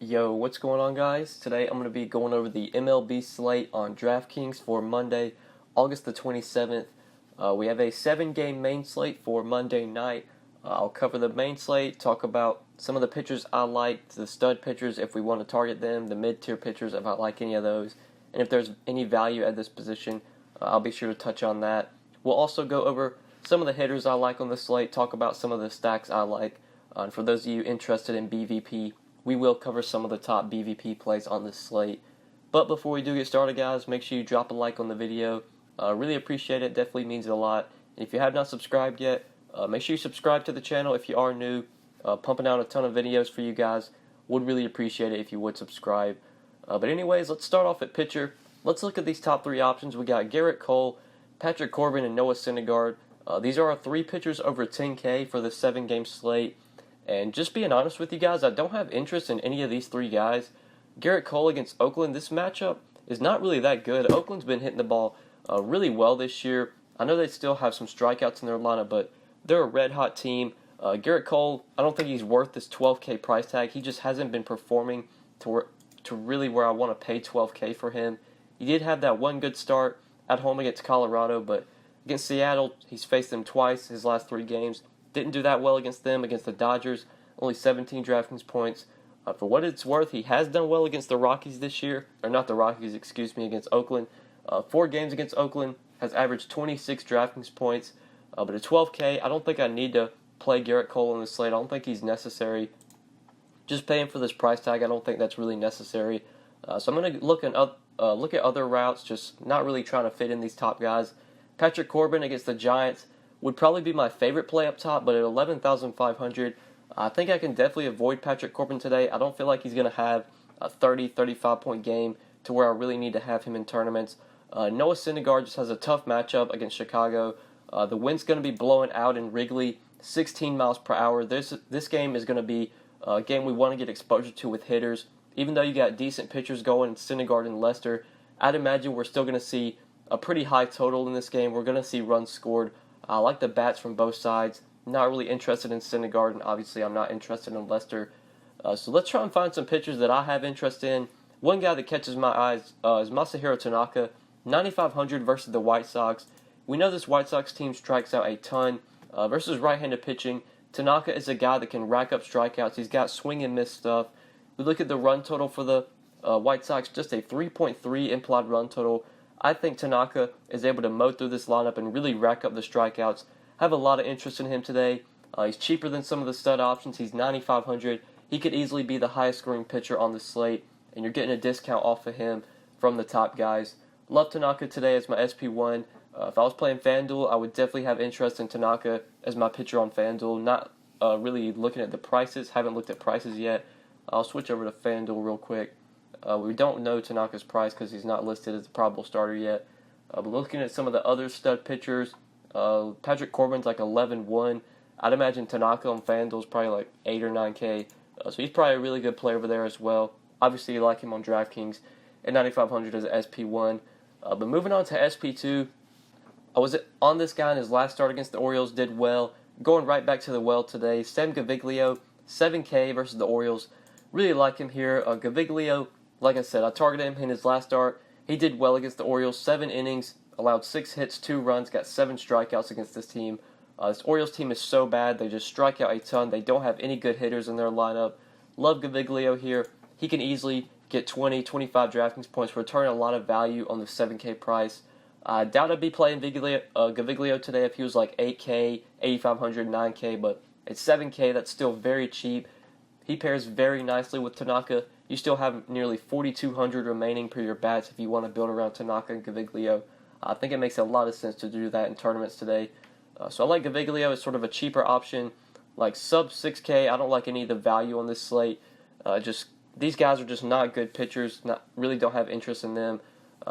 Yo, what's going on, guys? Today I'm going to be going over the MLB slate on DraftKings for Monday, August the 27th. We have a 7-game main slate for Monday night. I'll cover the main slate, talk about some of the pitchers I like, the stud pitchers if we want to target them, the mid-tier pitchers if I like any of those, and if there's any value at this position, I'll be sure to touch on that. We'll also go over some of the hitters I like on the slate, talk about some of the stacks I like. And for those of you interested in BVP, we will cover some of the top BVP plays on this slate. But before we do get started, guys, make sure you drop a like on the video. Really appreciate it. Definitely means a lot. And if you have not subscribed yet, make sure you subscribe to the channel if you are new. Pumping out a ton of videos for you guys. Would really appreciate it if you would subscribe. But anyways, let's start off at pitcher. Let's look at these top 3 options. We got Gerrit Cole, Patrick Corbin, and Noah Syndergaard. These are our 3 pitchers over 10K for the 7-game slate. And just being honest with you guys, I don't have interest in any of these 3 guys. Gerrit Cole against Oakland, this matchup is not really that good. Oakland's been hitting the ball really well this year. I know they still have some strikeouts in their lineup, but they're a red-hot team. Gerrit Cole, I don't think he's worth this 12K price tag. He just hasn't been performing to really where I want to pay 12K for him. He did have that one good start at home against Colorado, but against Seattle, he's faced them twice his last 3 games. Didn't do that well against them. Against the Dodgers, only 17 DraftKings points. For what it's worth, he has done well against the Rockies this year. Or not the Rockies, against Oakland. 4 games against Oakland, has averaged 26 DraftKings points. But at 12K, I don't think I need to play Gerrit Cole on the slate. I don't think he's necessary. Just paying for this price tag, I don't think that's really necessary. So I'm going to look at other routes, just not really trying to fit in these top guys. Patrick Corbin against the Giants would probably be my favorite play up top, but at 11,500, I think I can definitely avoid Patrick Corbin today. I don't feel like he's going to have a 30, 35-point game to where I really need to have him in tournaments. Noah Syndergaard just has a tough matchup against Chicago. The wind's going to be blowing out in Wrigley, 16 miles per hour. This game is going to be a game we want to get exposure to with hitters. Even though you got decent pitchers going in Syndergaard and Lester, I'd imagine we're still going to see a pretty high total in this game. We're going to see runs scored. I like the bats from both sides. Not really interested in Syndergaard, and obviously I'm not interested in Lester. So let's try and find some pitchers that I have interest in. One guy that catches my eyes is Masahiro Tanaka, 9,500 versus the White Sox. We know this White Sox team strikes out a ton versus right-handed pitching. Tanaka is a guy that can rack up strikeouts. He's got swing and miss stuff. We look at the run total for the White Sox, just a 3.3 implied run total. I think Tanaka is able to mow through this lineup and really rack up the strikeouts. I have a lot of interest in him today. He's cheaper than some of the stud options. He's 9,500. He could easily be the highest scoring pitcher on the slate, and you're getting a discount off of him from the top guys. Love Tanaka today as my SP1. If I was playing FanDuel, I would definitely have interest in Tanaka as my pitcher on FanDuel. Not really looking at the prices. Haven't looked at prices yet. I'll switch over to FanDuel real quick. We don't know Tanaka's price because he's not listed as a probable starter yet. But looking at some of the other stud pitchers, Patrick Corbin's like 11-1. I'd imagine Tanaka on FanDuel is probably like 8 or 9K. So he's probably a really good player over there as well. Obviously, you like him on DraftKings at 9,500 as an SP1. But moving on to SP2, I was on this guy in his last start against the Orioles, did well. Going right back to the well today. Sam Gaviglio, 7K versus the Orioles. Really like him here. Gaviglio, like I said, I targeted him in his last start. He did well against the Orioles, 7 innings, allowed 6 hits, 2 runs, got 7 strikeouts against this team. This Orioles team is so bad, they just strike out a ton. They don't have any good hitters in their lineup. Love Gaviglio here. He can easily get 20, 25 DraftKings points, return a lot of value on the 7K price. I doubt I'd be playing Gaviglio today if he was like 8K, 8,500, 9K, but at 7K, that's still very cheap. He pairs very nicely with Tanaka. You still have nearly 4,200 remaining per your bats if you want to build around Tanaka and Gaviglio. I think it makes a lot of sense to do that in tournaments today. So I like Gaviglio as sort of a cheaper option, like sub 6K. I don't like any of the value on this slate. These guys are just not good pitchers. Really don't have interest in them.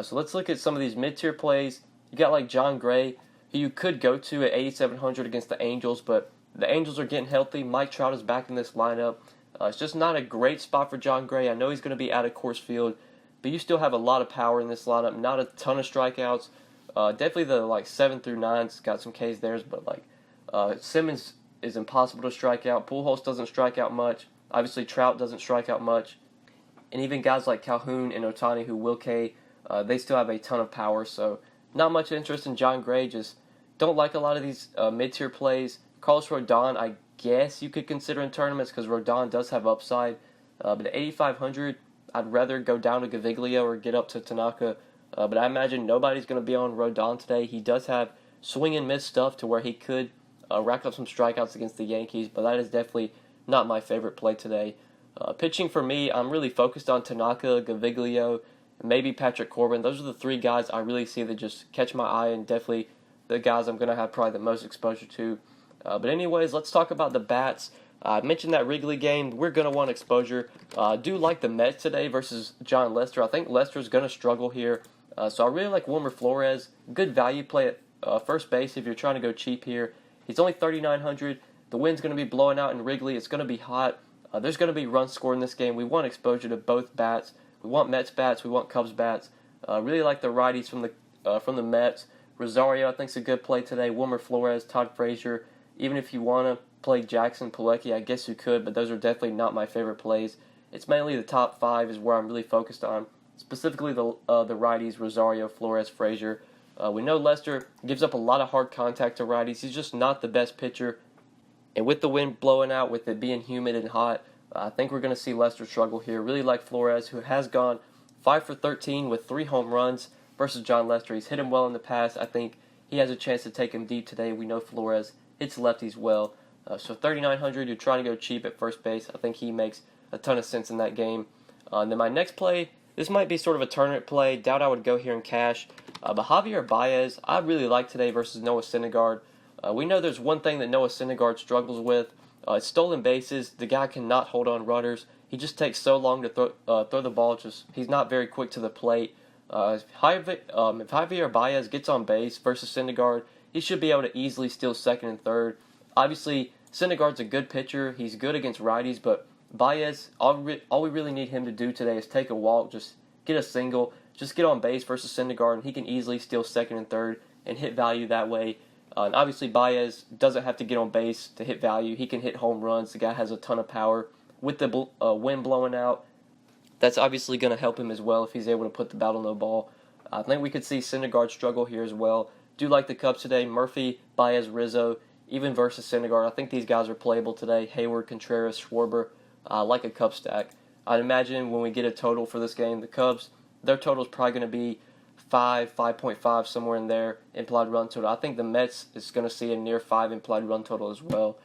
So let's look at some of these mid-tier plays. You got like John Gray, who you could go to at 8,700 against the Angels, but the Angels are getting healthy. Mike Trout is back in this lineup. It's just not a great spot for John Gray. I know he's going to be out of Coors Field, but you still have a lot of power in this lineup. Not a ton of strikeouts. Definitely the like 7 through 9's got some Ks there, but like Simmons is impossible to strike out. Pujols doesn't strike out much. Obviously Trout doesn't strike out much. and even guys like Calhoun and Ohtani who will K, they still have a ton of power. So not much interest in John Gray. Just don't like a lot of these mid-tier plays. Carlos Rodon, I guess you could consider in tournaments because Rodon does have upside. But at 8,500, I'd rather go down to Gaviglio or get up to Tanaka. But I imagine nobody's going to be on Rodon today. He does have swing and miss stuff to where he could rack up some strikeouts against the Yankees, but that is definitely not my favorite play today. Pitching for me, I'm really focused on Tanaka, Gaviglio, and maybe Patrick Corbin. Those are the three guys I really see that just catch my eye and definitely the guys I'm going to have probably the most exposure to. But anyways, let's talk about the bats. I mentioned that Wrigley game. We're going to want exposure. I do like the Mets today versus John Lester. I think Lester's going to struggle here. So I really like Wilmer Flores. Good value play at first base if you're trying to go cheap here. He's only 3,900. The wind's going to be blowing out in Wrigley. It's going to be hot. There's going to be runs scored in this game. We want exposure to both bats. We want Mets bats. We want Cubs bats. Really like the righties from the Mets. Rosario, I think, is a good play today. Wilmer Flores, Todd Frazier. Even if you want to play Jackson, Pilecki, I guess you could, but those are definitely not my favorite plays. It's mainly the top five is where I'm really focused on. Specifically the righties, Rosario, Flores, Frazier. We know Lester gives up a lot of hard contact to righties. He's just not the best pitcher. And with the wind blowing out, with it being humid and hot, I think we're going to see Lester struggle here. Really like Flores, who has gone 5 for 13 with 3 home runs versus John Lester. He's hit him well in the past. I think he has a chance to take him deep today. We know Flores hits lefties well. So 3,900, you're trying to go cheap at first base. I think he makes a ton of sense in that game. And then my next play, this might be sort of a tournament play. Doubt I would go here in cash. But Javier Baez, I really like today versus Noah Syndergaard. We know there's one thing that Noah Syndergaard struggles with. It's stolen bases. The guy cannot hold on runners. He just takes so long to throw the ball. He's not very quick to the plate. If Javier Baez gets on base versus Syndergaard, he should be able to easily steal second and third. Obviously, Syndergaard's a good pitcher. He's good against righties, but Baez, all we really need him to do today is take a walk, just get a single, just get on base versus Syndergaard, and he can easily steal second and third and hit value that way. And obviously, Baez doesn't have to get on base to hit value. He can hit home runs. The guy has a ton of power. With the wind blowing out, that's obviously going to help him as well if he's able to put the bat on the ball. I think we could see Syndergaard struggle here as well. Do like the Cubs today. Murphy, Baez, Rizzo, even versus Syndergaard. I think these guys are playable today. Hayward, Contreras, Schwarber. Like a Cubs stack. I'd imagine when we get a total for this game, the Cubs, their total is probably going to be 5.5, somewhere in there, implied run total. I think the Mets is going to see a near 5 implied run total as well.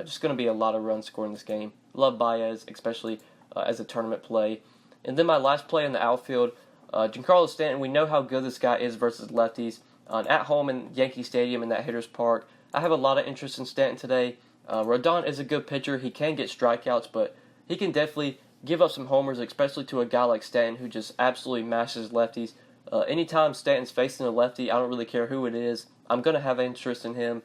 Just going to be a lot of runs scored in this game. Love Baez, especially as a tournament play. And then my last play in the outfield, Giancarlo Stanton. We know how good this guy is versus lefties. At home in Yankee Stadium in that hitter's park, I have a lot of interest in Stanton today. Rodon is a good pitcher. He can get strikeouts, but he can definitely give up some homers, especially to a guy like Stanton who just absolutely mashes lefties. Anytime Stanton's facing a lefty, I don't really care who it is, I'm going to have interest in him.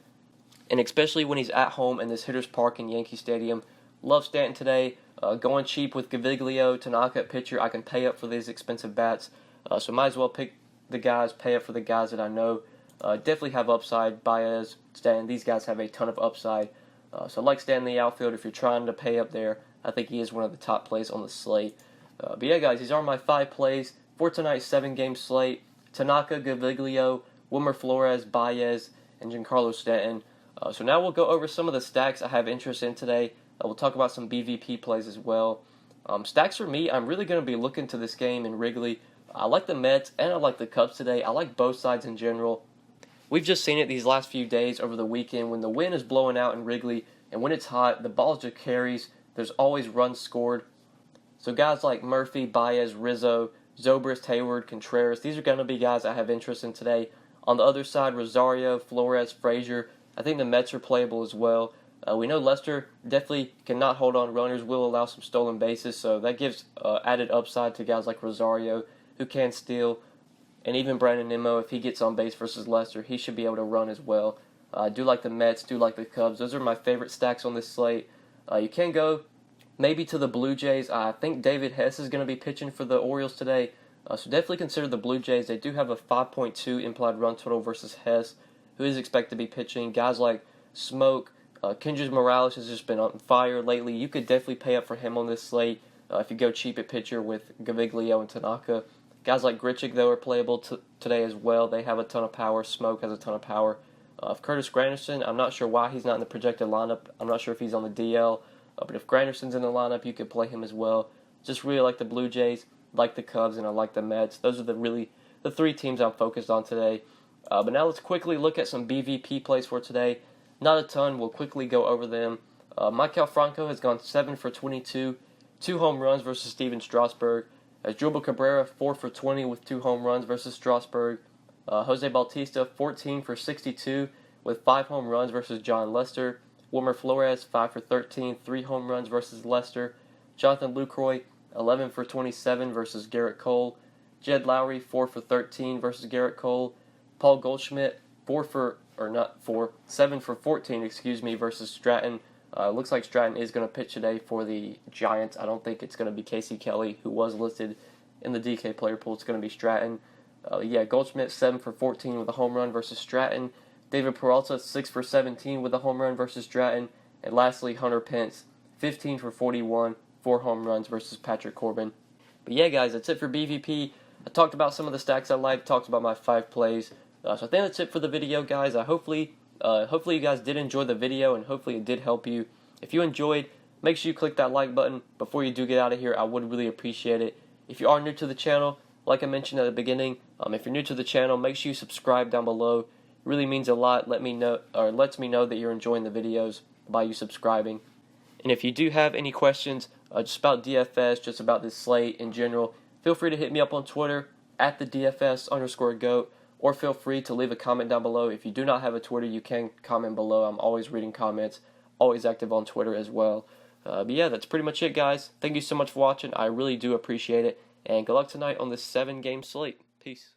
And especially when he's at home in this hitter's park in Yankee Stadium. Love Stanton today. Going cheap with Gaviglio, Tanaka at pitcher. I can pay up for these expensive bats. So might as well pick the guys, pay up for the guys that I know. Definitely have upside. Baez, Stanton, these guys have a ton of upside. So I like Stanton in the outfield if you're trying to pay up there. I think he is one of the top plays on the slate. But yeah, guys, these are my 5 plays for tonight's 7-game slate. Tanaka, Gaviglio, Wilmer Flores, Baez, and Giancarlo Stanton. So now we'll go over some of the stacks I have interest in today. We'll talk about some BVP plays as well. Stacks for me, I'm really going to be looking to this game in Wrigley. I like the Mets and I like the Cubs today. I like both sides in general. We've just seen it these last few days over the weekend when the wind is blowing out in Wrigley and when it's hot, the ball just carries. There's always runs scored. So guys like Murphy, Baez, Rizzo, Zobrist, Hayward, Contreras, these are going to be guys I have interest in today. On the other side, Rosario, Flores, Frazier, I think the Mets are playable as well. We know Lester definitely cannot hold on runners, will allow some stolen bases, so that gives added upside to guys like Rosario who can steal. And even Brandon Nimmo, if he gets on base versus Lester, he should be able to run as well. I do like the Mets, do like the Cubs. Those are my favorite stacks on this slate. You can go maybe to the Blue Jays. I think David Hess is going to be pitching for the Orioles today. So definitely consider the Blue Jays. They do have a 5.2 implied run total versus Hess, who is expected to be pitching. Guys like Smoke, Kendrys Morales has just been on fire lately. You could definitely pay up for him on this slate. if you go cheap at pitcher with Gaviglio and Tanaka. Guys like Grichuk, though, are playable today as well. They have a ton of power. Smoke has a ton of power. If Curtis Granderson, I'm not sure why he's not in the projected lineup. I'm not sure if he's on the DL. But if Granderson's in the lineup, you could play him as well. Just really like the Blue Jays, like the Cubs, and I like the Mets. Those are the three teams I'm focused on today. But now let's quickly look at some BVP plays for today. Not a ton. We'll quickly go over them. Maikel Franco has gone 7 for 22, 2 home runs versus Steven Strasburg. Asdrubal Cabrera, 4 for 20 with 2 home runs versus Strasburg. Jose Bautista, 14 for 62 with 5 home runs versus John Lester. Wilmer Flores, 5 for 13, 3 home runs versus Lester. Jonathan Lucroy, 11 for 27 versus Gerrit Cole. Jed Lowry, 4 for 13 versus Gerrit Cole. Paul Goldschmidt, 7 for 14, versus Stratton. Looks like Stratton is going to pitch today for the Giants. I don't think it's going to be Casey Kelly, who was listed in the DK player pool. It's going to be Stratton. Goldschmidt, 7 for 14 with a home run versus Stratton. David Peralta, 6 for 17 with a home run versus Stratton. And lastly, Hunter Pence, 15 for 41, 4 home runs versus Patrick Corbin. But yeah, guys, that's it for BVP. I talked about some of the stacks I like, talked about my 5 plays. So I think that's it for the video, guys. Hopefully you guys did enjoy the video, and hopefully it did help you. If you enjoyed, make sure you click that like button before you do get out of here. I would really appreciate it. If you are new to the channel, like I mentioned at the beginning, if you're new to the channel, make sure you subscribe down below. It really means a lot. Lets me know that you're enjoying the videos by you subscribing. And if you do have any questions just about DFS, just about this slate in general, feel free to hit me up on Twitter at the DFS_GOAT, or feel free to leave a comment down below. If you do not have a Twitter, you can comment below. I'm always reading comments, always active on Twitter as well. But yeah, that's pretty much it, guys. Thank you so much for watching. I really do appreciate it. And good luck tonight on this 7-game slate. Peace.